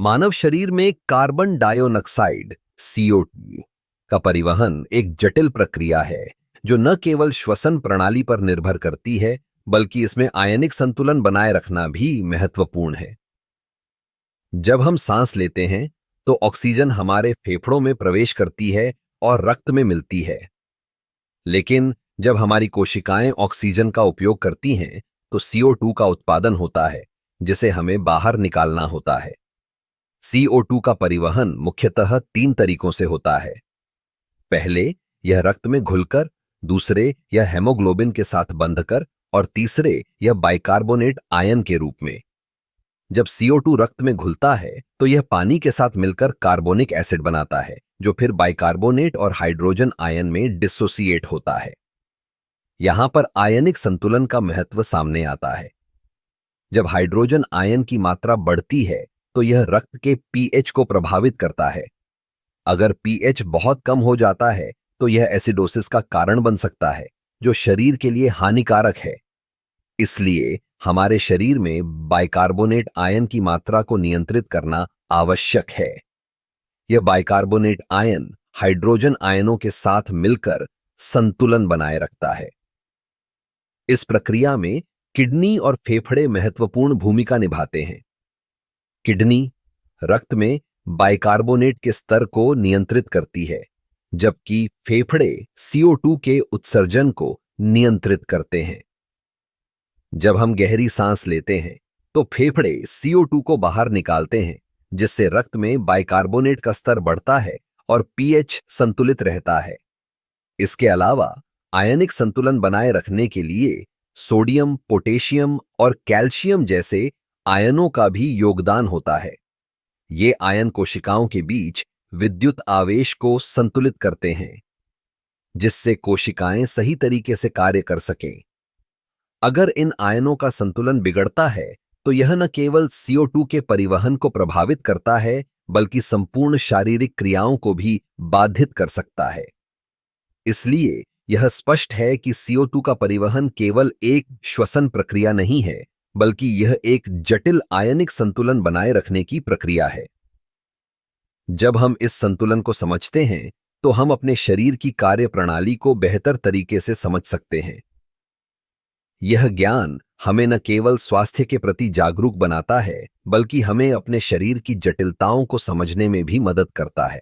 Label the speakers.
Speaker 1: मानव शरीर में carbon dioxide CO2 का परिवहन एक जटिल प्रक्रिया है जो न केवल श्वसन प्रणाली पर निर्भर करती है बल्कि इसमें आयनिक संतुलन बनाए रखना भी महत्वपूर्ण है। जब हम सांस लेते हैं तो ऑक्सीजन हमारे फेफड़ों में प्रवेश करती है और रक्त में मिलती है। लेकिन जब हमारी कोशिकाएं ऑक्सीजन का उपयोग करती हैं तो CO2 का उत्पादन होता है जिसे हमें बाहर निकालना होता है। CO2 का परिवहन मुख्यतः 3 तरीकों से होता है। पहले यह रक्त में घुलकर, दूसरे यह हेमोग्लोबिन के साथ बंधकर और तीसरे यह बाइकार्बोनेट आयन के रूप में। जब CO2 रक्त में घुलता है तो यह पानी के साथ मिलकर कार्बोनिक एसिड बनाता है जो फिर बाइकार्बोनेट और हाइड्रोजन आयन में डिसोसिएट होता है। यहां पर आयनिक संतुलन का महत्व सामने आता है। जब हाइड्रोजन आयन की मात्रा बढ़ती है तो यह रक्त के pH को प्रभावित करता है। अगर pH बहुत कम हो जाता है तो यह एसिडोसिस का कारण बन सकता है जो शरीर के लिए हानिकारक है। इसलिए हमारे शरीर में बाइकार्बोनेट आयन की मात्रा को नियंत्रित करना आवश्यक है। यह बाइकार्बोनेट आयन हाइड्रोजन आयनों के साथ मिलकर संतुलन बनाए रखता है। इस प्रक्रिया में किडनी और फेफड़े महत्वपूर्ण भूमिका निभाते हैं। किडनी रक्त में बाइकार्बोनेट के स्तर को नियंत्रित करती है, जबकि फेफड़े CO2 के उत्सर्जन को नियंत्रित करते हैं। जब हम गहरी सांस लेते हैं तो फेफड़े CO2 को बाहर निकालते हैं, जिससे रक्त में बाइकार्बोनेट का स्तर बढ़ता है और pH संतुलित रहता है। इसके अलावा आयनिक संतुलन बनाए रखने के लिए सोडियम, पोटेशियम और कैल्शियम जैसे आयनों का भी योगदान होता है। ये आयन कोशिकाओं के बीच विद्युत आवेश को संतुलित करते हैं, जिससे कोशिकाएं सही तरीके से कार्य कर सकें। अगर इन आयनों का संतुलन बिगड़ता है तो यह न केवल CO2 के परिवहन को प्रभावित करता है बल्कि संपूर्ण शारीरिक क्रियाओं को भी बाधित कर सकता है। इसलिए यह स्पष्ट है कि CO2 का परिवहन केवल एक श्वसन प्रक्रिया नहीं है बल्कि यह एक जटिल आयनिक संतुलन बनाए रखने की प्रक्रिया है। जब हम इस संतुलन को समझते हैं तो हम अपने शरीर की कार्य प्रणाली को बेहतर तरीके से समझ सकते हैं। यह ज्ञान हमें न केवल स्वास्थ्य के प्रति जागरूक बनाता है बल्कि हमें अपने शरीर की जटिलताओं को समझने में भी मदद करता है।